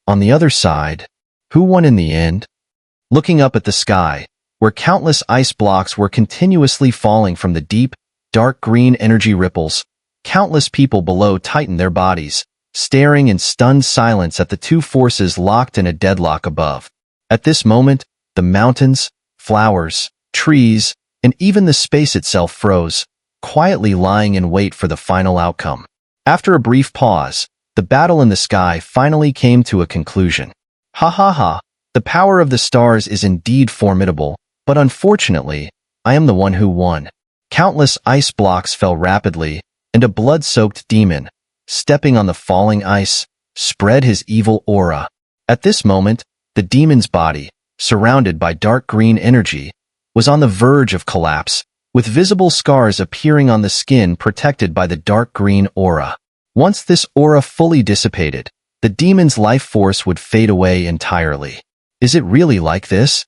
On the other side, who won in the end? Looking up at the sky, where countless ice blocks were continuously falling from the deep, dark green energy ripples, countless people below tightened their bodies, staring in stunned silence at the two forces locked in a deadlock above. At this moment, the mountains, flowers, trees, and even the space itself froze, quietly lying in wait for the final outcome. After a brief pause, the battle in the sky finally came to a conclusion. Ha ha ha, the power of the stars is indeed formidable, but unfortunately, I am the one who won. Countless ice blocks fell rapidly, and a blood-soaked demon, stepping on the falling ice, spread his evil aura. At this moment, the demon's body, surrounded by dark green energy, was on the verge of collapse, with visible scars appearing on the skin protected by the dark green aura. Once this aura fully dissipated, the demon's life force would fade away entirely. Is it really like this?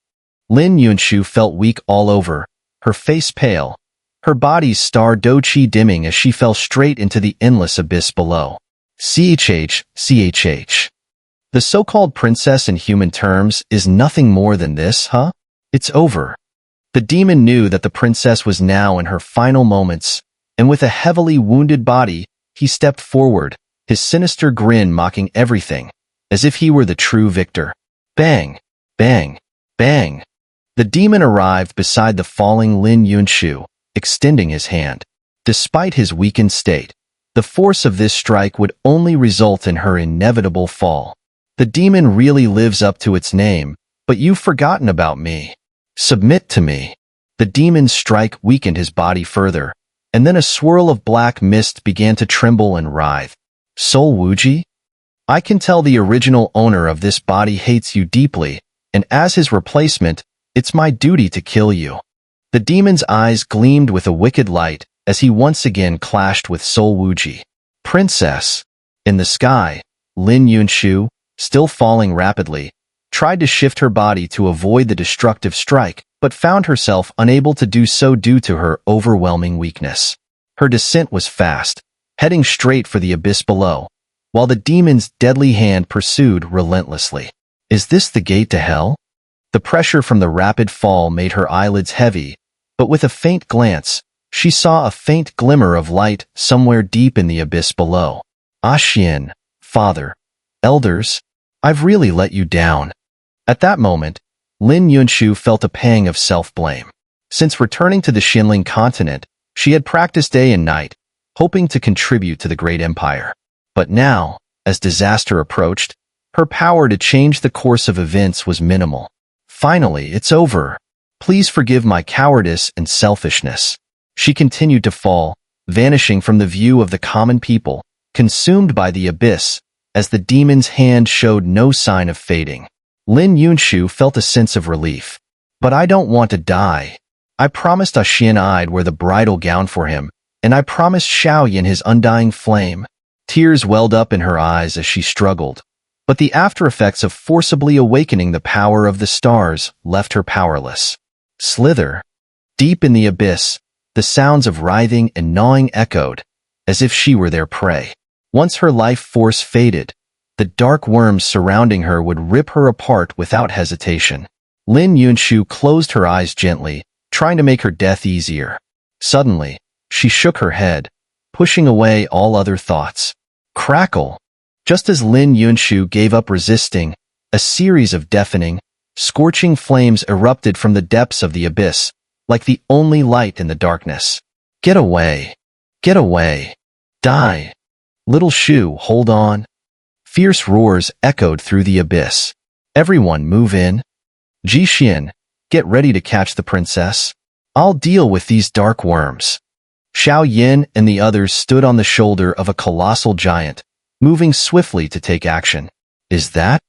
Lin Yunshu felt weak all over, her face pale, her body's star do-chi dimming as she fell straight into the endless abyss below. CHH. The so-called princess in human terms is nothing more than this, huh? It's over. The demon knew that the princess was now in her final moments, and with a heavily wounded body, he stepped forward, his sinister grin mocking everything, as if he were the true victor. Bang! Bang! Bang! The demon arrived beside the falling Lin Yunshu, extending his hand. Despite his weakened state, the force of this strike would only result in her inevitable fall. The demon really lives up to its name, but you've forgotten about me. Submit to me. The demon's strike weakened his body further, and then a swirl of black mist began to tremble and writhe. Soul Wuji? I can tell the original owner of this body hates you deeply, and as his replacement, it's my duty to kill you. The demon's eyes gleamed with a wicked light as he once again clashed with Soul Wuji. Princess. In the sky, Lin Yunshu, still falling rapidly, tried to shift her body to avoid the destructive strike, but found herself unable to do so due to her overwhelming weakness. Her descent was fast, heading straight for the abyss below, while the demon's deadly hand pursued relentlessly. Is this the gate to hell? The pressure from the rapid fall made her eyelids heavy, but with a faint glance, she saw a faint glimmer of light somewhere deep in the abyss below. Xian, father, elders, I've really let you down. At that moment, Lin Yunshu felt a pang of self-blame. Since returning to the Xinling continent, she had practiced day and night, hoping to contribute to the great empire. But now, as disaster approached, her power to change the course of events was minimal. Finally, it's over. Please forgive my cowardice and selfishness. She continued to fall, vanishing from the view of the common people, consumed by the abyss, as the demon's hand showed no sign of fading. Lin Yunshu felt a sense of relief. But I don't want to die. I promised Xian I'd wear the bridal gown for him, and I promised Xiao Yan his undying flame. Tears welled up in her eyes as she struggled, but the after-effects of forcibly awakening the power of the stars left her powerless. Slither. Deep in the abyss, the sounds of writhing and gnawing echoed, as if she were their prey. Once her life force faded, the dark worms surrounding her would rip her apart without hesitation. Lin Yunshu closed her eyes gently, trying to make her death easier. Suddenly, she shook her head, pushing away all other thoughts. Crackle! Just as Lin Yunshu gave up resisting, a series of deafening, scorching flames erupted from the depths of the abyss, like the only light in the darkness. Get away! Get away! Die! Little Shu, hold on! Fierce roars echoed through the abyss. Everyone move in. Jixin, get ready to catch the princess. I'll deal with these dark worms. Xiao Yan and the others stood on the shoulder of a colossal giant, moving swiftly to take action. Is that?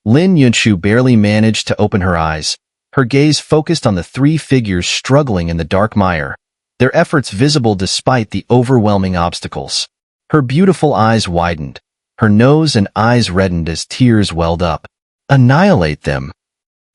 Lin Yunshu barely managed to open her eyes, her gaze focused on the three figures struggling in the dark mire, their efforts visible despite the overwhelming obstacles. Her beautiful eyes widened, her nose and eyes reddened as tears welled up. Annihilate them.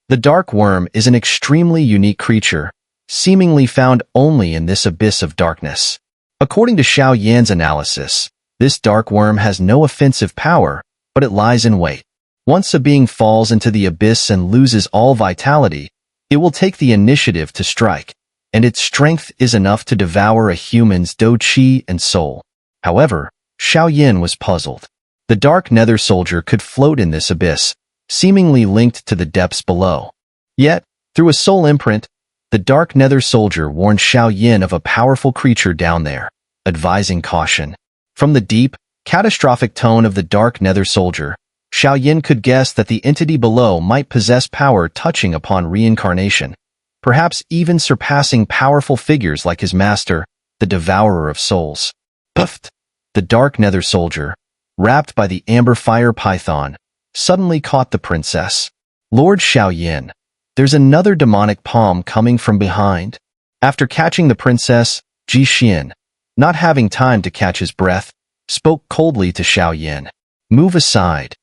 The dark worm is an extremely unique creature, seemingly found only in this abyss of darkness. According to Xiao Yan's analysis, this dark worm has no offensive power, but it lies in wait. Once a being falls into the abyss and loses all vitality, it will take the initiative to strike, and its strength is enough to devour a human's qi and soul. However, Xiao was puzzled. The dark nether soldier could float in this abyss, seemingly linked to the depths below. Yet, through a soul imprint, the dark nether soldier warned Xiao of a powerful creature down there, advising caution. From the deep, catastrophic tone of the dark nether soldier, Xiao could guess that the entity below might possess power touching upon reincarnation, perhaps even surpassing powerful figures like his master, the devourer of souls. Puffed! The dark nether soldier, wrapped by the amber fire python, suddenly caught the princess. Lord Xiao, there's another demonic palm coming from behind. After catching the princess, Ji, not having time to catch his breath, spoke coldly to Xiao. Move aside.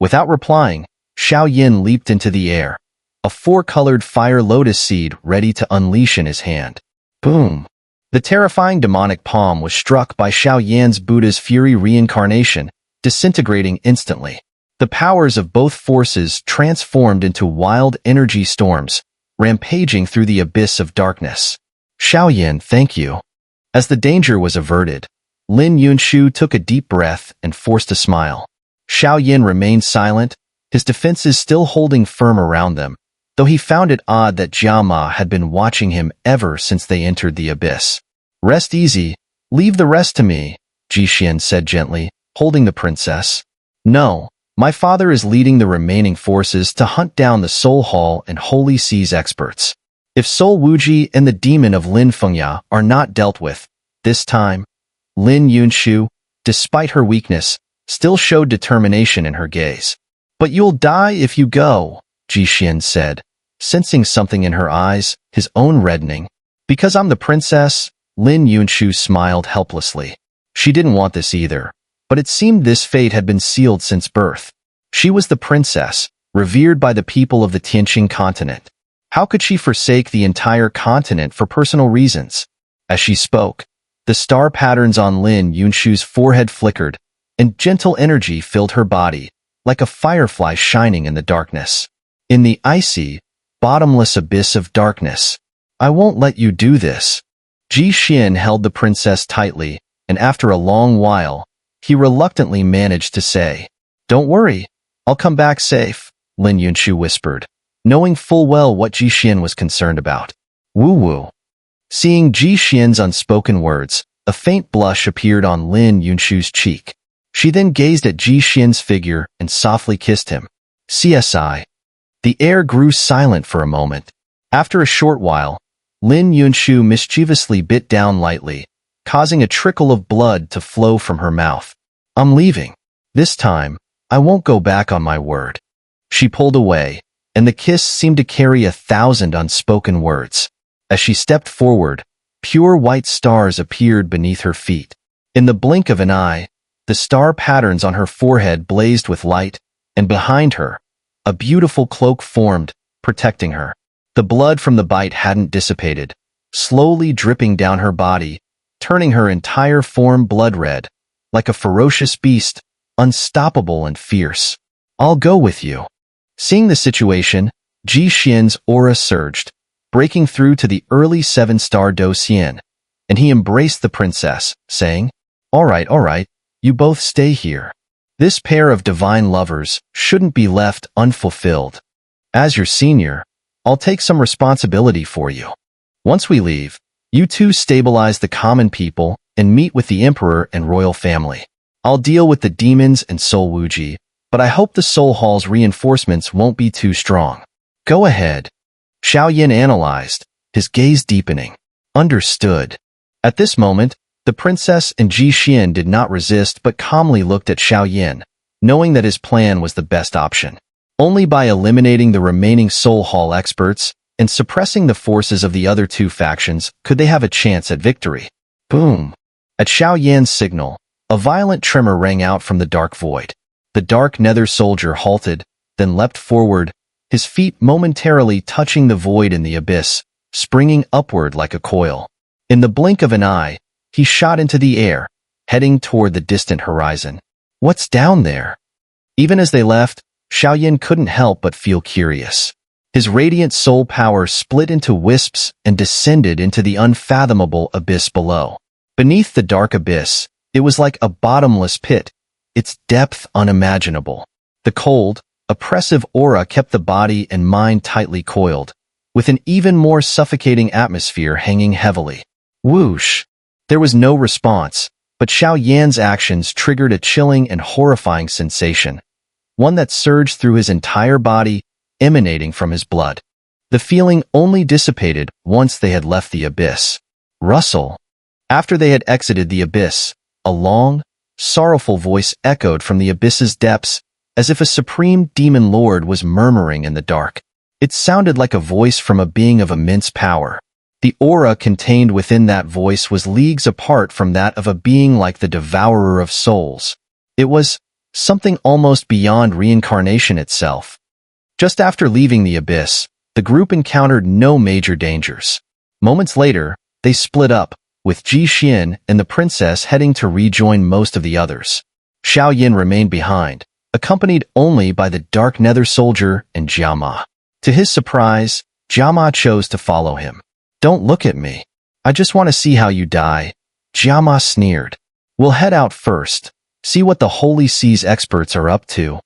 Without replying, Xiao leaped into the air, a four-colored fire lotus seed ready to unleash in his hand. Boom! The terrifying demonic palm was struck by Xiao Buddha's fury reincarnation, disintegrating instantly. The powers of both forces transformed into wild energy storms, rampaging through the abyss of darkness. Xiao, thank you. As the danger was averted, Lin Yunshu took a deep breath and forced a smile. Xiao remained silent, his defenses still holding firm around them, though he found it odd that Jia Ma had been watching him ever since they entered the abyss. Rest easy, leave the rest to me, Ji said gently, holding the princess. No, my father is leading the remaining forces to hunt down the Soul Hall and Holy Seas experts. If Soul Wuji and the demon of Lin Fengya are not dealt with, this time, Lin Yunshu, despite her weakness, still showed determination in her gaze. But you'll die if you go, Ji said, sensing something in her eyes, his own reddening. Because I'm the princess, Lin Yunshu smiled helplessly. She didn't want this either, but it seemed this fate had been sealed since birth. She was the princess, revered by the people of the Tianqing continent. How could she forsake the entire continent for personal reasons? As she spoke, the star patterns on Lin Yunshu's forehead flickered, and gentle energy filled her body, like a firefly shining in the darkness. In the icy, bottomless abyss of darkness, I won't let you do this. Ji held the princess tightly, and after a long while, he reluctantly managed to say, Don't worry, I'll come back safe, Lin Yunshu whispered, knowing full well what Ji was concerned about. Woo-woo. Seeing Ji unspoken words, a faint blush appeared on Lin Yunshu's cheek. She then gazed at Ji figure and softly kissed him. CSI. The air grew silent for a moment. After a short while, Lin Yunshu mischievously bit down lightly, causing a trickle of blood to flow from her mouth. I'm leaving. This time, I won't go back on my word. She pulled away, and the kiss seemed to carry 1,000 unspoken words. As she stepped forward, pure white stars appeared beneath her feet. In the blink of an eye, the star patterns on her forehead blazed with light, and behind her, a beautiful cloak formed, protecting her. The blood from the bite hadn't dissipated, slowly dripping down her body, turning her entire form blood red, like a ferocious beast, unstoppable and fierce. I'll go with you. Seeing the situation, Ji aura surged, breaking through to the early 7-star Do Xian, and he embraced the princess, saying, all right, you both stay here. This pair of divine lovers shouldn't be left unfulfilled. As your senior, I'll take some responsibility for you. Once we leave, you two stabilize the common people and meet with the emperor and royal family. I'll deal with the demons and Soul Wuji, but I hope the Soul Hall's reinforcements won't be too strong. Go ahead. Xiao analyzed, his gaze deepening. Understood. At this moment, the princess and Ji did not resist but calmly looked at Xiao, knowing that his plan was the best option. Only by eliminating the remaining Soul Hall experts and suppressing the forces of the other two factions could they have a chance at victory. Boom! At Xiao signal, a violent tremor rang out from the dark void. The dark nether soldier halted, then leapt forward, his feet momentarily touching the void in the abyss, springing upward like a coil. In the blink of an eye, he shot into the air, heading toward the distant horizon. What's down there? Even as they left, Xiao couldn't help but feel curious. His radiant soul power split into wisps and descended into the unfathomable abyss below. Beneath the dark abyss, it was like a bottomless pit, its depth unimaginable. The cold, oppressive aura kept the body and mind tightly coiled, with an even more suffocating atmosphere hanging heavily. Whoosh! There was no response, but Xiaoyan's actions triggered a chilling and horrifying sensation, one that surged through his entire body, emanating from his blood. The feeling only dissipated once they had left the abyss. Rustle. After they had exited the abyss, a long, sorrowful voice echoed from the abyss's depths, as if a supreme demon lord was murmuring in the dark. It sounded like a voice from a being of immense power. The aura contained within that voice was leagues apart from that of a being like the devourer of souls. It was something almost beyond reincarnation itself. Just after leaving the abyss, the group encountered no major dangers. Moments later, they split up, with Ji and the princess heading to rejoin most of the others. Xiao remained behind, accompanied only by the dark nether soldier and Jia Ma. To his surprise, Jia Ma chose to follow him. "Don't look at me. I just want to see how you die," Jia Ma sneered. "We'll head out first, see what the Holy Seas experts are up to."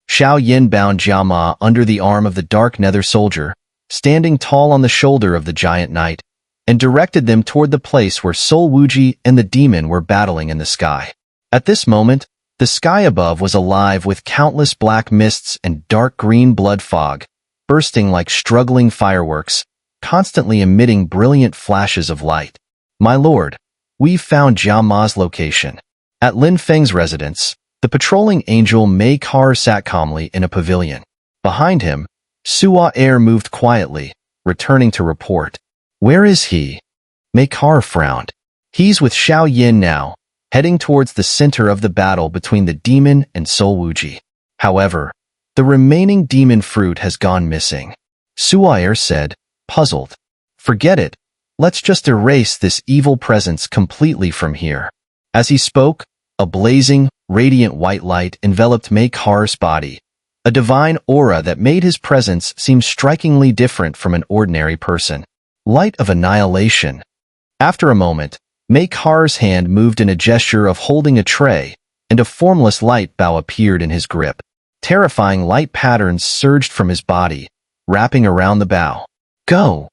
Xiao bound Jia Ma under the arm of the dark nether soldier, standing tall on the shoulder of the giant knight, and directed them toward the place where Sol Wuji and the demon were battling in the sky. At this moment, the sky above was alive with countless black mists and dark green blood fog, bursting like struggling fireworks, constantly emitting brilliant flashes of light. "My lord, we've found Jia Ma's location." At Lin Feng's residence, the patrolling angel Mei Kar sat calmly in a pavilion. Behind him, Xun'er moved quietly, returning to report. "Where is he?" Mei Kar frowned. "He's with Xiao now, heading towards the center of the battle between the demon and Sol Wuji. However, the remaining demon fruit has gone missing." Xun'er said, puzzled. "Forget it. Let's just erase this evil presence completely from here." As he spoke, a blazing, radiant white light enveloped Mei Kar's body, a divine aura that made his presence seem strikingly different from an ordinary person. Light of annihilation. After a moment, Mei Kar's hand moved in a gesture of holding a tray, and a formless light bow appeared in his grip. Terrifying light patterns surged from his body, wrapping around the bow. "Go!"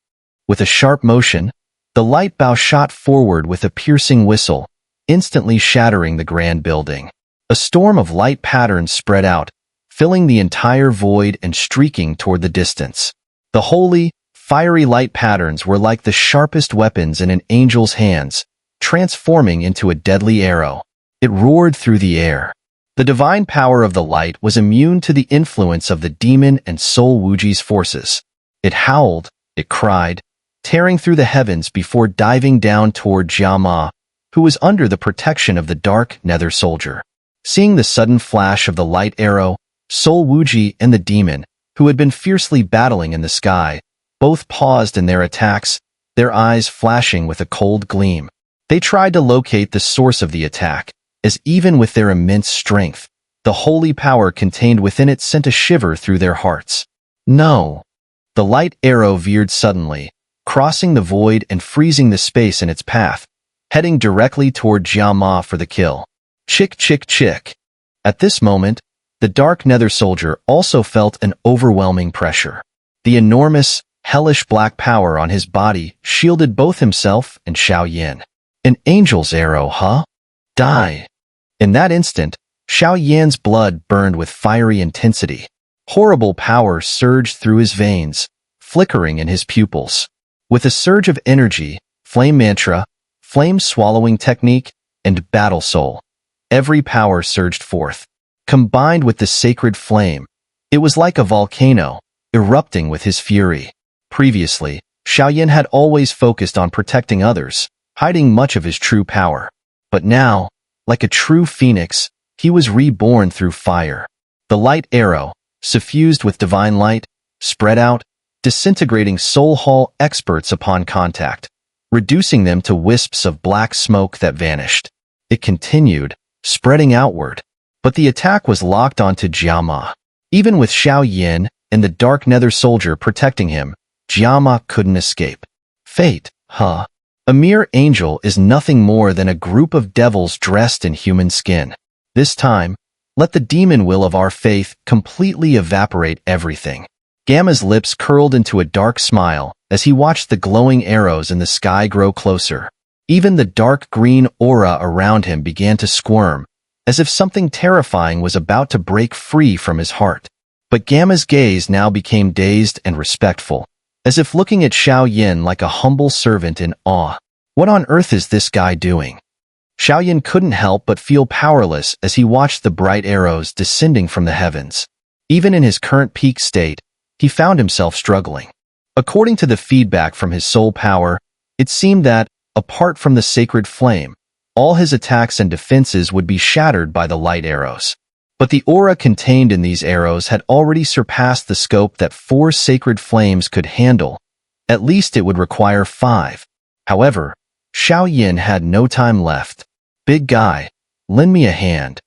With a sharp motion, the light bow shot forward with a piercing whistle, instantly shattering the grand building. A storm of light patterns spread out, filling the entire void and streaking toward the distance. The holy, fiery light patterns were like the sharpest weapons in an angel's hands, transforming into a deadly arrow. It roared through the air. The divine power of the light was immune to the influence of the demon and Sol Wuji's forces. It howled, it cried, tearing through the heavens before diving down toward Jia Ma, who was under the protection of the dark nether soldier. Seeing the sudden flash of the light arrow, Sol Wuji and the demon, who had been fiercely battling in the sky, both paused in their attacks, their eyes flashing with a cold gleam. They tried to locate the source of the attack, as even with their immense strength, the holy power contained within it sent a shiver through their hearts. No! The light arrow veered suddenly, crossing the void and freezing the space in its path, heading directly toward Jia Ma for the kill. Chick, chick, chick. At this moment, the dark nether soldier also felt an overwhelming pressure. The enormous, hellish black power on his body shielded both himself and Xiao. "An angel's arrow, huh? Die." In that instant, Xiaoyan's blood burned with fiery intensity. Horrible power surged through his veins, flickering in his pupils. With a surge of energy, flame mantra, flame-swallowing technique, and battle soul, every power surged forth. Combined with the sacred flame, it was like a volcano, erupting with his fury. Previously, Xiao had always focused on protecting others, hiding much of his true power. But now, like a true phoenix, he was reborn through fire. The light arrow, suffused with divine light, spread out, disintegrating Soul Hall experts upon contact, reducing them to wisps of black smoke that vanished. It continued, spreading outward. But the attack was locked onto Jia Ma. Even with Xiao Yin and the Dark Nether Soldier protecting him, Jia Ma couldn't escape. Fate, huh? A mere angel is nothing more than a group of devils dressed in human skin. This time, let the demon will of our faith completely evaporate everything. Gamma's lips curled into a dark smile as he watched the glowing arrows in the sky grow closer. Even the dark green aura around him began to squirm, as if something terrifying was about to break free from his heart. But Gamma's gaze now became dazed and respectful, as if looking at Xiao Yin like a humble servant in awe. What on earth is this guy doing? Xiao Yin couldn't help but feel powerless as he watched the bright arrows descending from the heavens. Even in his current peak state, he found himself struggling. According to the feedback from his soul power, it seemed that, apart from the sacred flame, all his attacks and defenses would be shattered by the light arrows. But the aura contained in these arrows had already surpassed the scope that 4 sacred flames could handle. At least it would require 5. However, Xiao Yin had no time left. Big guy, lend me a hand.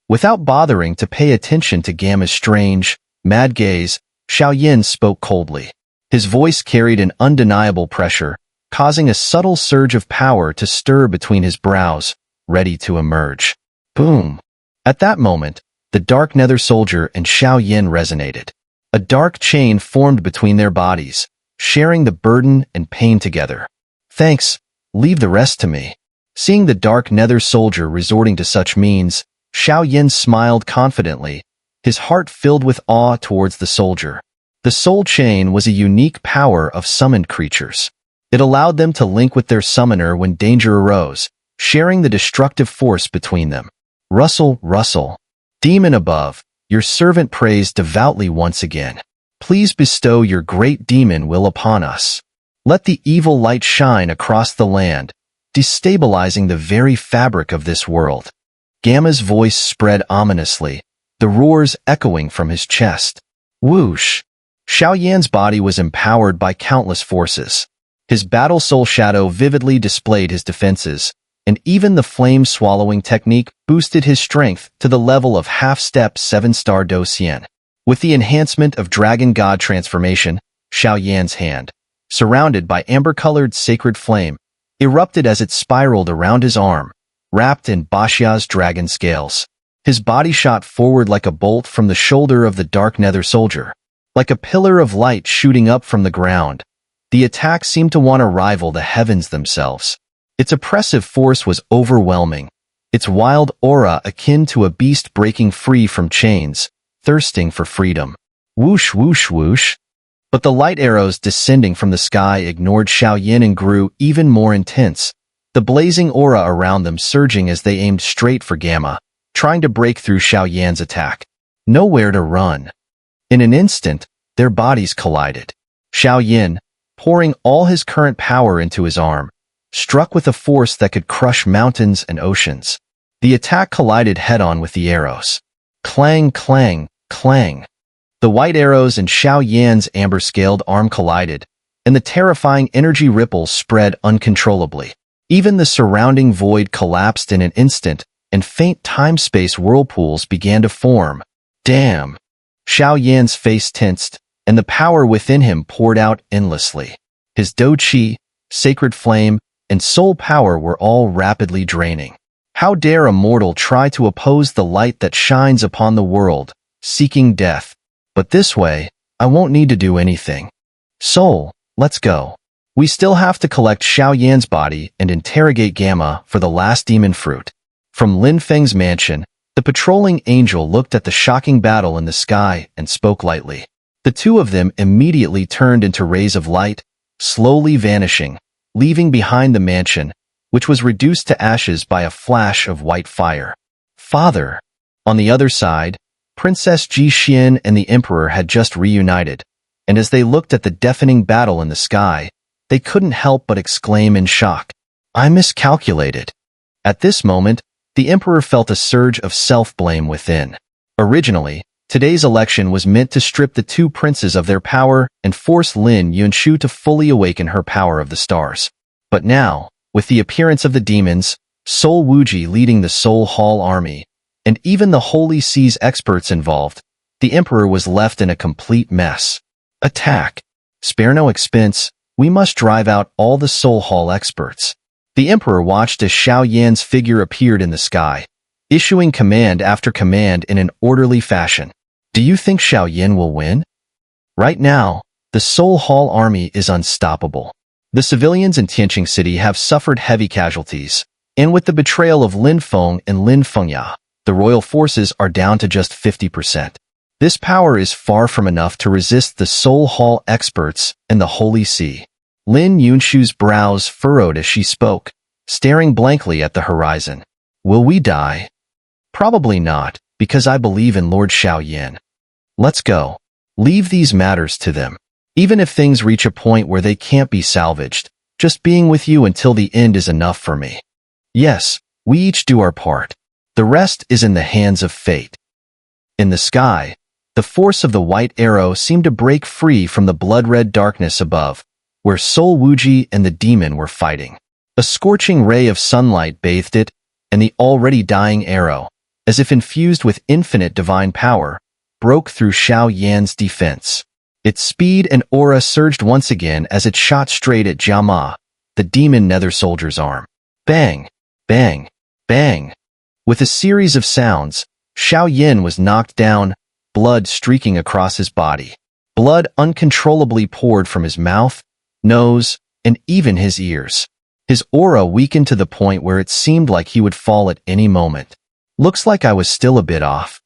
Without bothering to pay attention to Gamma's strange, mad gaze, Xiao Yin spoke coldly. His voice carried an undeniable pressure, causing a subtle surge of power to stir between his brows, ready to emerge. Boom! At that moment, the Dark Nether Soldier and Xiao Yin resonated. A dark chain formed between their bodies, sharing the burden and pain together. Thanks, leave the rest to me. Seeing the Dark Nether Soldier resorting to such means, Xiao Yin smiled confidently, his heart filled with awe towards the soldier. The soul chain was a unique power of summoned creatures. It allowed them to link with their summoner when danger arose, sharing the destructive force between them. Rustle, rustle. Demon above, your servant prays devoutly once again. Please bestow your great demon will upon us. Let the evil light shine across the land, destabilizing the very fabric of this world. Gamma's voice spread ominously, the roars echoing from his chest. Whoosh! Xiao Yan's body was empowered by countless forces. His battle soul shadow vividly displayed his defenses, and even the flame-swallowing technique boosted his strength to the level of half-step 7-star Do Xian. With the enhancement of Dragon God transformation, Xiao Yan's hand, surrounded by amber-colored sacred flame, erupted as it spiraled around his arm, wrapped in Bashia's dragon scales. His body shot forward like a bolt from the shoulder of the Dark Nether Soldier. Like a pillar of light shooting up from the ground, the attack seemed to want to rival the heavens themselves. Its oppressive force was overwhelming, its wild aura akin to a beast breaking free from chains, thirsting for freedom. Whoosh, whoosh, whoosh. But the light arrows descending from the sky ignored Xiao Yin and grew even more intense, the blazing aura around them surging as they aimed straight for Gamma, trying to break through Xiao Yan's attack. Nowhere to run. In an instant, their bodies collided. Xiao Yin, pouring all his current power into his arm, struck with a force that could crush mountains and oceans. The attack collided head-on with the arrows. Clang, clang, clang. The white arrows and Xiao Yan's amber-scaled arm collided, and the terrifying energy ripples spread uncontrollably. Even the surrounding void collapsed in an instant, and faint time-space whirlpools began to form. Damn! Xiao Yan's face tensed, and the power within him poured out endlessly. His Do Qi, sacred flame, and soul power were all rapidly draining. How dare a mortal try to oppose the light that shines upon the world, seeking death? But this way, I won't need to do anything. Soul, let's go. We still have to collect Xiao Yan's body and interrogate Gamma for the last demon fruit. From Lin Feng's mansion, the patrolling angel looked at the shocking battle in the sky and spoke lightly. The two of them immediately turned into rays of light, slowly vanishing, leaving behind the mansion, which was reduced to ashes by a flash of white fire. Father! On the other side, Princess Ji Xian and the Emperor had just reunited, and as they looked at the deafening battle in the sky, they couldn't help but exclaim in shock. I miscalculated. At this moment, the Emperor felt a surge of self-blame within. Originally, today's election was meant to strip the two princes of their power and force Lin Yunshu to fully awaken her power of the stars. But now, with the appearance of the demons, Soul Wuji leading the Soul Hall army, and even the Holy Sea's experts involved, The emperor was left in a complete mess. Attack. Spare no expense, we must drive out all the Soul Hall experts. The emperor watched as Xiao Yan's figure appeared in the sky, issuing command after command in an orderly fashion. Do you think Xiao Yan will win? Right now, the Soul Hall army is unstoppable. The civilians in Tianqing City have suffered heavy casualties, and with the betrayal of Lin Feng and Lin Fengya, the royal forces are down to just 50%. This power is far from enough to resist the Soul Hall experts and the Holy See. Lin Yunshu's brows furrowed as she spoke, staring blankly at the horizon. Will we die? Probably not, because I believe in Lord Xiao Yan. Let's go. Leave these matters to them. Even if things reach a point where they can't be salvaged, just being with you until the end is enough for me. Yes, we each do our part. The rest is in the hands of fate. In the sky, the force of the white arrow seemed to break free from the blood-red darkness above, where Soul Wuji and the demon were fighting. A scorching ray of sunlight bathed it, and the already dying arrow, as if infused with infinite divine power, broke through Xiao Yan's defense. Its speed and aura surged once again as it shot straight at Jia Ma, the demon nether soldier's arm. Bang! Bang! Bang! With a series of sounds, Xiao Yan was knocked down, blood streaking across his body. Blood uncontrollably poured from his mouth, nose, and even his ears. His aura weakened to the point where it seemed like he would fall at any moment. Looks like I was still a bit off.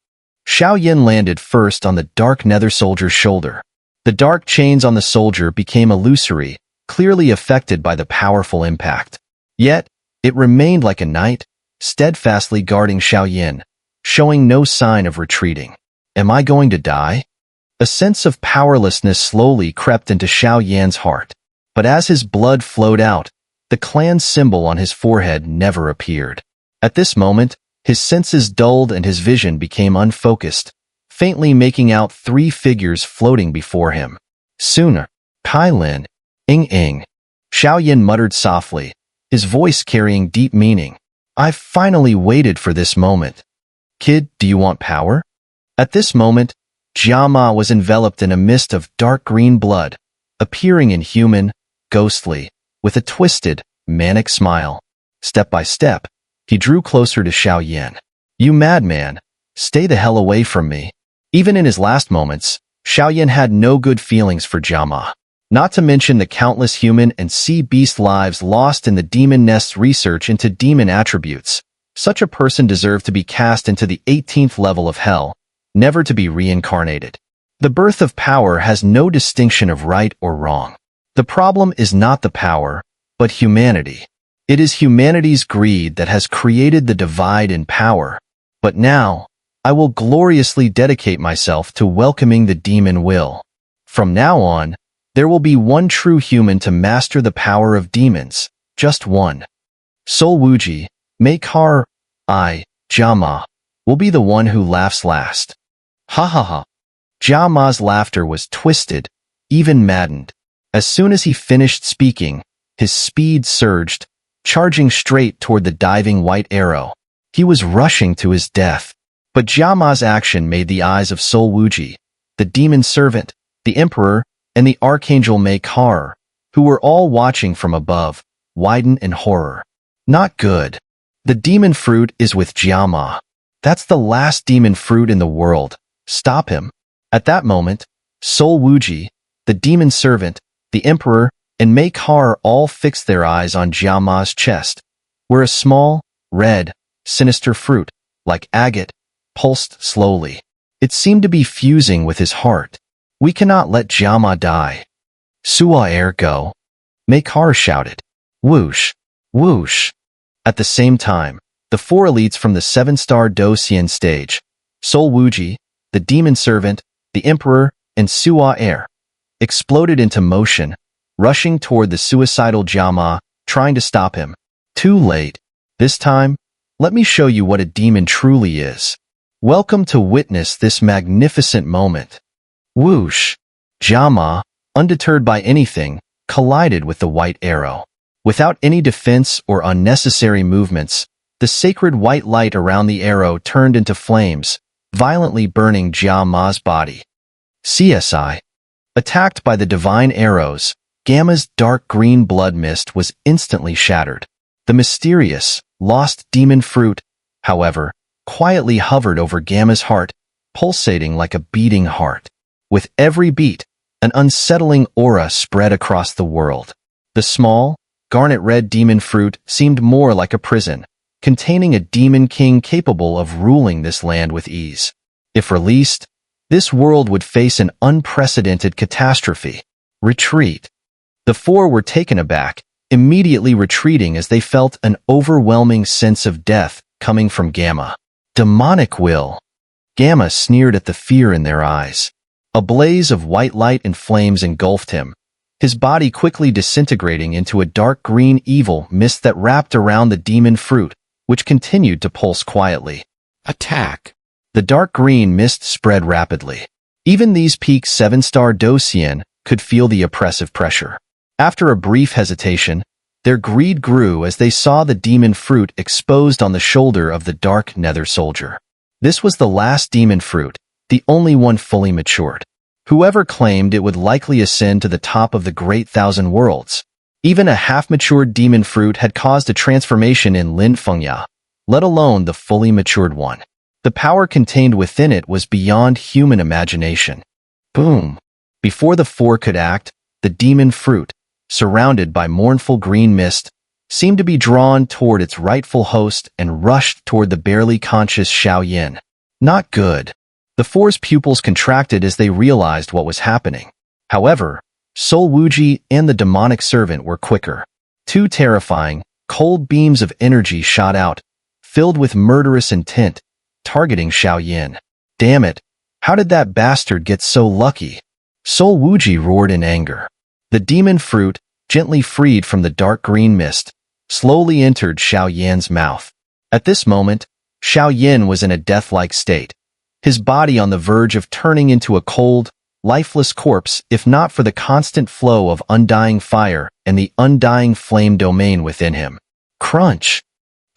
Xiao Yan landed first on the dark nether soldier's shoulder. The dark chains on the soldier became illusory, clearly affected by the powerful impact. Yet, it remained like a knight, steadfastly guarding Xiao Yan, showing no sign of retreating. Am I going to die? A sense of powerlessness slowly crept into Xiao Yan's heart. But as his blood flowed out, the clan symbol on his forehead never appeared. At this moment, his senses dulled and his vision became unfocused, faintly making out three figures floating before him. Xun'er, Kai Lin, Ing. Xiao Yan muttered softly, his voice carrying deep meaning. I've finally waited for this moment. Kid, do you want power? At this moment, Jia Ma was enveloped in a mist of dark green blood, appearing inhuman, ghostly, with a twisted, manic smile. Step by step, he drew closer to Xiao Yan. You madman, stay the hell away from me. Even in his last moments, Xiao Yan had no good feelings for Jia Ma. Not to mention the countless human and sea beast lives lost in the demon nest's research into demon attributes. Such a person deserved to be cast into the 18th level of hell, never to be reincarnated. The birth of power has no distinction of right or wrong. The problem is not the power, but humanity. It is humanity's greed that has created the divide in power. But now, I will gloriously dedicate myself to welcoming the demon will. From now on, there will be one true human to master the power of demons, just one. Soul Wuji, Meikar, Jia Ma, will be the one who laughs last. Ha ha ha. Jia Ma's laughter was twisted, even maddened. As soon as he finished speaking, his speed surged, charging straight toward the diving white arrow. He was rushing to his death. But Jia Ma's action made the eyes of Soul Wuji, the demon servant, the emperor, and the archangel Meikar, who were all watching from above, widen in horror. Not good. The demon fruit is with Jia Ma. That's the last demon fruit in the world. Stop him. At that moment, Soul Wuji, the demon servant, the emperor, and Meikar all fixed their eyes on Jia Ma's chest, where a small, red, sinister fruit, like agate, pulsed slowly. It seemed to be fusing with his heart. We cannot let Jia Ma die. Xun'er go. Meikar shouted. Whoosh, whoosh. At the same time, the four elites from the 7-star Do Xian stage, Soul Wuji, the demon servant, the emperor, and Xun'er, exploded into motion, rushing toward the suicidal Jia Ma, trying to stop him. Too late. This time, let me show you what a demon truly is. Welcome to witness this magnificent moment. Whoosh! Jia Ma, undeterred by anything, collided with the white arrow. Without any defense or unnecessary movements, the sacred white light around the arrow turned into flames, violently burning Jia Ma's body. CSI. Attacked by the divine arrows, Gamma's dark green blood mist was instantly shattered. The mysterious, lost demon fruit, however, quietly hovered over Gamma's heart, pulsating like a beating heart. With every beat, an unsettling aura spread across the world. The small, garnet-red demon fruit seemed more like a prison, containing a demon king capable of ruling this land with ease. If released, this world would face an unprecedented catastrophe. Retreat. The four were taken aback, immediately retreating as they felt an overwhelming sense of death coming from Gamma. Demonic will. Gamma sneered at the fear in their eyes. A blaze of white light and flames engulfed him, his body quickly disintegrating into a dark green evil mist that wrapped around the demon fruit, which continued to pulse quietly. Attack. The dark green mist spread rapidly. Even these peak 7-star Docian could feel the oppressive pressure. After a brief hesitation, their greed grew as they saw the demon fruit exposed on the shoulder of the dark nether soldier. This was the last demon fruit, the only one fully matured. Whoever claimed it would likely ascend to the top of the Great Thousand Worlds. Even a half-matured demon fruit had caused a transformation in Lin Fengya, let alone the fully matured one. The power contained within it was beyond human imagination. Boom! Before the four could act, the demon fruit, surrounded by mournful green mist, seemed to be drawn toward its rightful host and rushed toward the barely conscious Xiao. Not good. The four's pupils contracted as they realized what was happening. However, Soul Wuji and the demonic servant were quicker. Two terrifying, cold beams of energy shot out, filled with murderous intent, targeting Xiao. Damn it! How did that bastard get so lucky? Soul Wuji roared in anger. The demon fruit, gently freed from the dark green mist, slowly entered Xiaoyan's mouth. At this moment, Xiao was in a death-like state, his body on the verge of turning into a cold, lifeless corpse if not for the constant flow of undying fire and the undying flame domain within him. Crunch!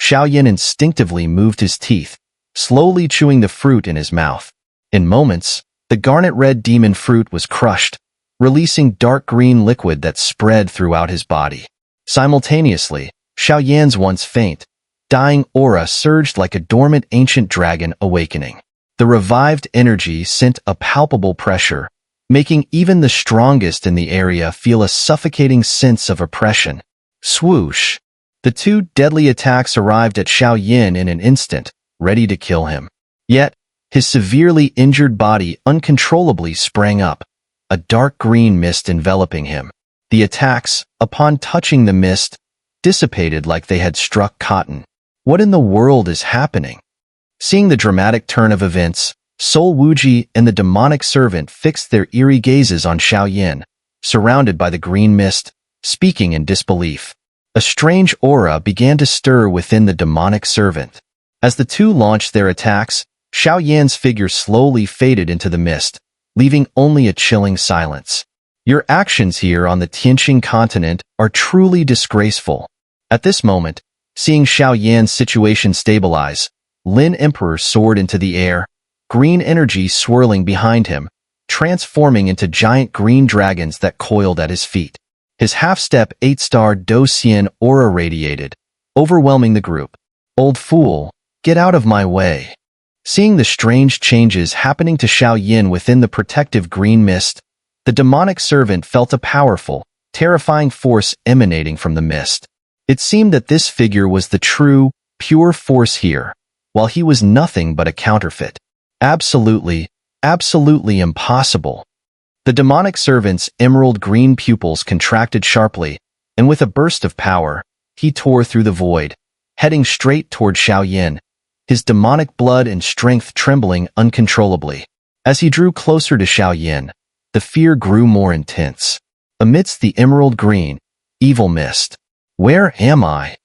Xiao instinctively moved his teeth, slowly chewing the fruit in his mouth. In moments, the garnet-red demon fruit was crushed, releasing dark green liquid that spread throughout his body. Simultaneously, Xiaoyan's once faint, dying aura surged like a dormant ancient dragon awakening. The revived energy sent a palpable pressure, making even the strongest in the area feel a suffocating sense of oppression. Swoosh! The two deadly attacks arrived at Xiao in an instant, ready to kill him. Yet, his severely injured body uncontrollably sprang up, a dark green mist enveloping him. The attacks, upon touching the mist, dissipated like they had struck cotton. What in the world is happening? Seeing the dramatic turn of events, Soul Wuji and the demonic servant fixed their eerie gazes on Xiao, surrounded by the green mist, speaking in disbelief. A strange aura began to stir within the demonic servant. As the two launched their attacks, Xiaoyan's figure slowly faded into the mist, leaving only a chilling silence. Your actions here on the Tianqing continent are truly disgraceful. At this moment, seeing Xiaoyan's situation stabilize, Lin Emperor soared into the air, green energy swirling behind him, transforming into giant green dragons that coiled at his feet. His half-step 8-star Docian aura radiated, overwhelming the group. Old fool, get out of my way. Seeing the strange changes happening to Xiao within the protective green mist, the demonic servant felt a powerful, terrifying force emanating from the mist. It seemed that this figure was the true, pure force here, while he was nothing but a counterfeit. Absolutely, absolutely impossible. The demonic servant's emerald green pupils contracted sharply, and with a burst of power, he tore through the void, heading straight toward Xiao, his demonic blood and strength trembling uncontrollably. As he drew closer to Xiao, the fear grew more intense. Amidst the emerald green, evil mist. Where am I?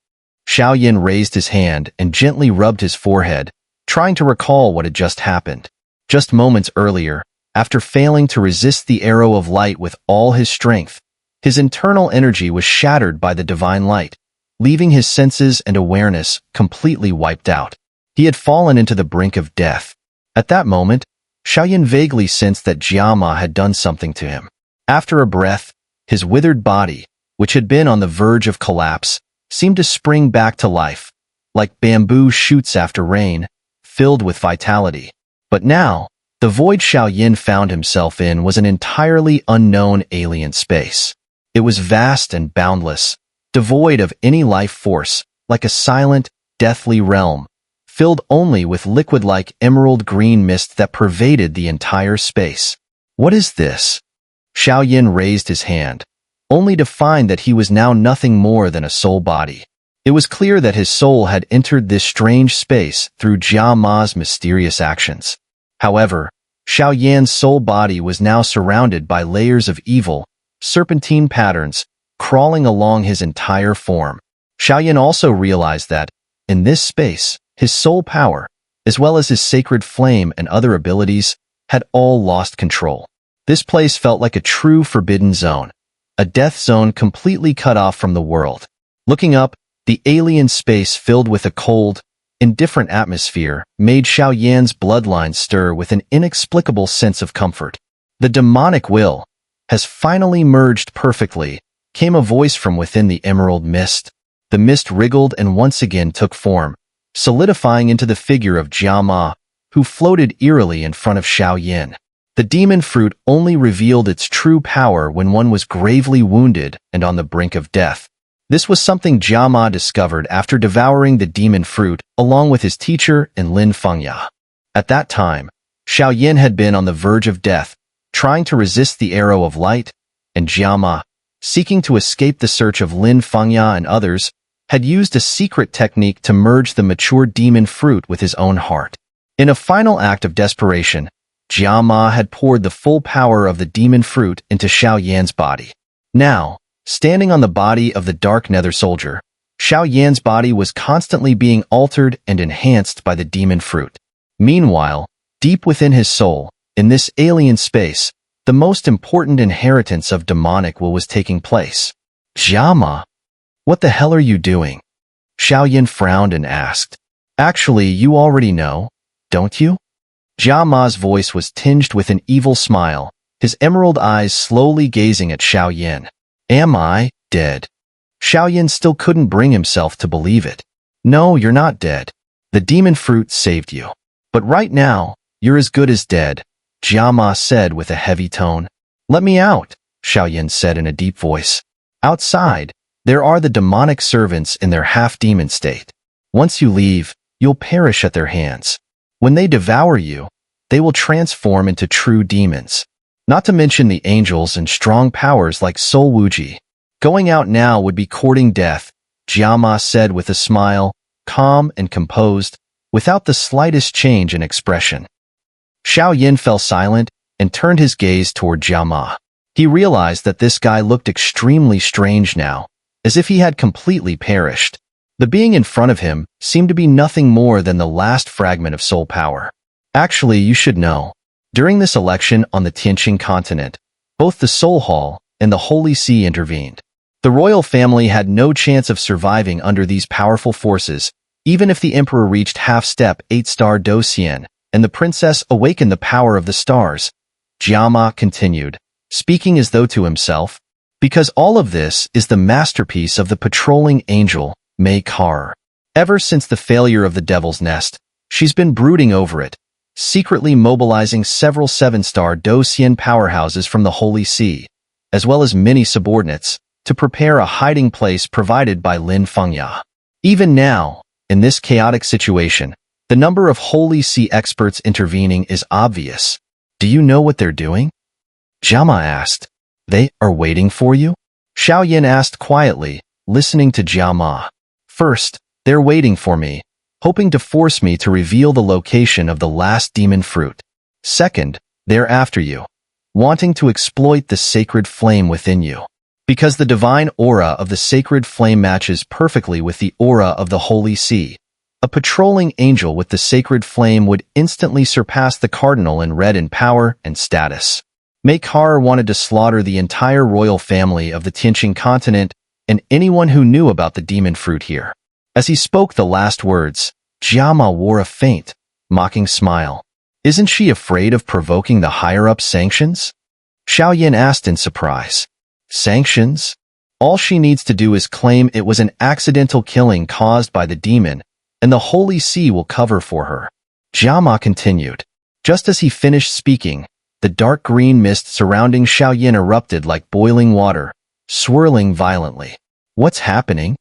Xiao raised his hand and gently rubbed his forehead, trying to recall what had just happened. Just moments earlier, after failing to resist the arrow of light with all his strength, his internal energy was shattered by the divine light, leaving his senses and awareness completely wiped out. He had fallen into the brink of death. At that moment, Xiao vaguely sensed that Jia Ma had done something to him. After a breath, his withered body, which had been on the verge of collapse, seemed to spring back to life, like bamboo shoots after rain, filled with vitality. But now, the void Xiao found himself in was an entirely unknown alien space. It was vast and boundless, devoid of any life force, like a silent, deathly realm, filled only with liquid-like emerald green mist that pervaded the entire space. What is this? Xiao raised his hand, only to find that he was now nothing more than a soul body. It was clear that his soul had entered this strange space through Jia Ma's mysterious actions. However, Xiao soul body was now surrounded by layers of evil, serpentine patterns, crawling along his entire form. Xiao also realized that, in this space, his soul power, as well as his sacred flame and other abilities, had all lost control. This place felt like a true forbidden zone, a death zone completely cut off from the world. Looking up, the alien space filled with a cold, indifferent atmosphere made Xiao bloodline stir with an inexplicable sense of comfort. The demonic will has finally merged perfectly, came a voice from within the emerald mist. The mist wriggled and once again took form, solidifying into the figure of Jia Ma, who floated eerily in front of Xiao. The demon fruit only revealed its true power when one was gravely wounded and on the brink of death. This was something Jia Ma discovered after devouring the demon fruit along with his teacher and Lin Fengya. At that time, Xiao had been on the verge of death, trying to resist the arrow of light, and Jia Ma, seeking to escape the search of Lin Fengya and others, had used a secret technique to merge the mature demon fruit with his own heart. In a final act of desperation, Jia Ma had poured the full power of the demon fruit into Xiao body. Now, standing on the body of the dark nether soldier, Xiao body was constantly being altered and enhanced by the demon fruit. Meanwhile, deep within his soul, in this alien space, the most important inheritance of demonic will was taking place. Jia Ma, what the hell are you doing? Xiao frowned and asked. Actually, you already know, don't you? Jia Ma's voice was tinged with an evil smile, his emerald eyes slowly gazing at Xiao. Am I dead? Xiao still couldn't bring himself to believe it. No, you're not dead. The demon fruit saved you. But right now, you're as good as dead, Jia Ma said with a heavy tone. Let me out, Xiao said in a deep voice. Outside, there are the demonic servants in their half-demon state. Once you leave, you'll perish at their hands. When they devour you, they will transform into true demons. Not to mention the angels and strong powers like Soul Wuji. Going out now would be courting death, Jia Ma said with a smile, calm and composed, without the slightest change in expression. Xiao fell silent and turned his gaze toward Jia Ma. He realized that this guy looked extremely strange now, as if he had completely perished. The being in front of him seemed to be nothing more than the last fragment of soul power. Actually, you should know, during this election on the Tianqing continent, both the Soul Hall and the Holy See intervened. The royal family had no chance of surviving under these powerful forces, even if the emperor reached half-step 8-star Docian, and the princess awakened the power of the stars. Jia Ma continued, speaking as though to himself, because all of this is the masterpiece of the patrolling angel, Mei Kar. Ever since the failure of the Devil's Nest, she's been brooding over it, secretly mobilizing several 7-star Docian powerhouses from the Holy See, as well as many subordinates, to prepare a hiding place provided by Lin Fengya. Even now, in this chaotic situation, the number of Holy See experts intervening is obvious. Do you know what they're doing? Jia Ma asked. They are waiting for you? Xiao asked quietly, listening to Jia Ma. First, they're waiting for me, hoping to force me to reveal the location of the last demon fruit. Second, they're after you, wanting to exploit the sacred flame within you. Because the divine aura of the sacred flame matches perfectly with the aura of the Holy See, a patrolling angel with the sacred flame would instantly surpass the cardinal in red in power and status. Mei Kar wanted to slaughter the entire royal family of the Tianqing continent and anyone who knew about the demon fruit here. As he spoke the last words, Jia Ma wore a faint, mocking smile. Isn't she afraid of provoking the higher-up sanctions? Xiao Yin asked in surprise. Sanctions? All she needs to do is claim it was an accidental killing caused by the demon, and the Holy See will cover for her. Jia Ma continued. Just as he finished speaking, the dark green mist surrounding Xiao Yin erupted like boiling water, swirling violently. What's happening?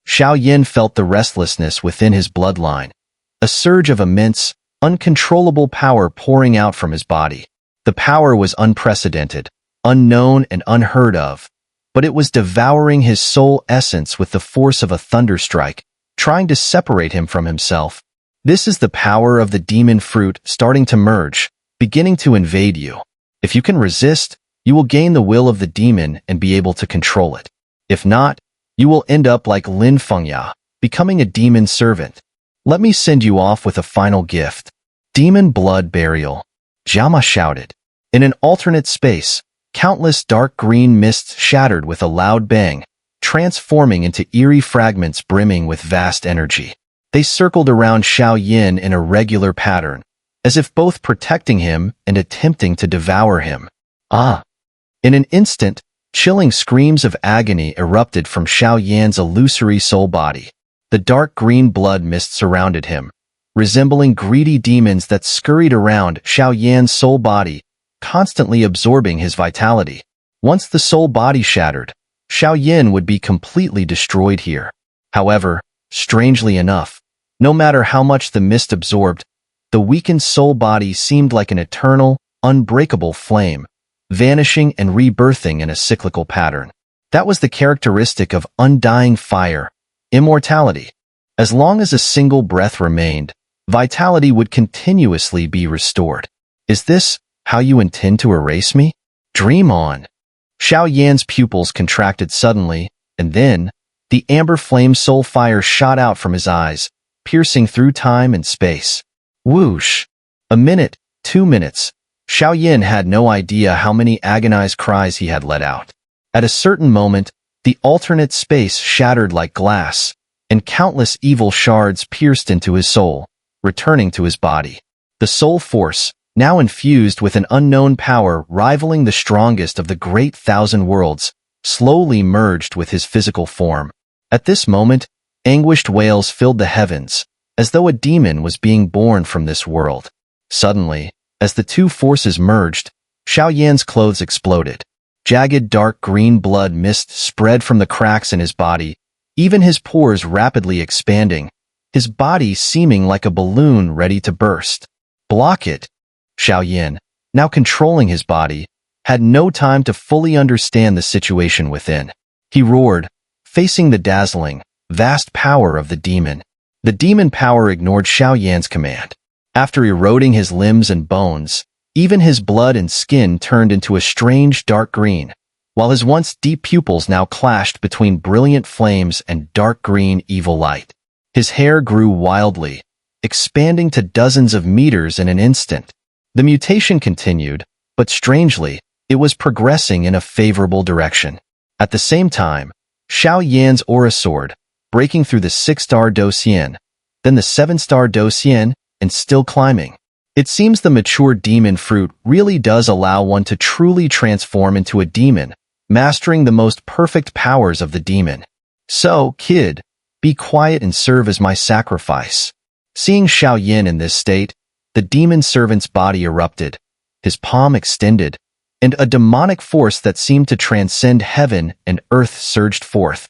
Xiao Yin felt the restlessness within his bloodline, a surge of immense, uncontrollable power pouring out from his body. The power was unprecedented, unknown and unheard of, but it was devouring his soul essence with the force of a thunderstrike, trying to separate him from himself. This is the power of the demon fruit starting to merge, beginning to invade you. If you can resist, you will gain the will of the demon and be able to control it. If not, you will end up like Lin Fengya, becoming a demon servant. Let me send you off with a final gift. Demon blood burial. Jia Ma shouted. In an alternate space, countless dark green mists shattered with a loud bang, transforming into eerie fragments brimming with vast energy. They circled around Xiao Yin in a regular pattern, as if both protecting him and attempting to devour him. Ah! In an instant, chilling screams of agony erupted from Xiao Yan's illusory soul body. The dark green blood mist surrounded him, resembling greedy demons that scurried around Xiao Yan's soul body, constantly absorbing his vitality. Once the soul body shattered, Xiao Yin would be completely destroyed here. However, strangely enough, no matter how much the mist absorbed, the weakened soul body seemed like an eternal, unbreakable flame, vanishing and rebirthing in a cyclical pattern. That was the characteristic of undying fire, immortality. As long as a single breath remained, vitality would continuously be restored. Is this how you intend to erase me? Dream on. Xiao Yan's pupils contracted suddenly, and then, the amber flame soul fire shot out from his eyes, piercing through time and space. Whoosh! A minute, 2 minutes. Xiao Yin had no idea how many agonized cries he had let out. At a certain moment, the alternate space shattered like glass, and countless evil shards pierced into his soul, returning to his body. The soul force, now infused with an unknown power rivaling the strongest of the great thousand worlds, slowly merged with his physical form. At this moment, anguished wails filled the heavens, as though a demon was being born from this world. Suddenly, as the two forces merged, Xiao Yan's clothes exploded. Jagged dark green blood mist spread from the cracks in his body, even his pores rapidly expanding, his body seeming like a balloon ready to burst. Block it! Xiao Yin, now controlling his body, had no time to fully understand the situation within. He roared, facing the dazzling, vast power of the demon. The demon power ignored Xiao Yan's command. After eroding his limbs and bones, even his blood and skin turned into a strange dark green, while his once deep pupils now clashed between brilliant flames and dark green evil light. His hair grew wildly, expanding to dozens of meters in an instant. The mutation continued, but strangely, it was progressing in a favorable direction. At the same time, Xiao Yan's aura soared, breaking through the 6-star Douxian, then the 7-star Douxian, and still climbing. It seems the mature demon fruit really does allow one to truly transform into a demon, mastering the most perfect powers of the demon. So, kid, be quiet and serve as my sacrifice. Seeing Xiao Yin in this state, the demon servant's body erupted, his palm extended, and a demonic force that seemed to transcend heaven and earth surged forth.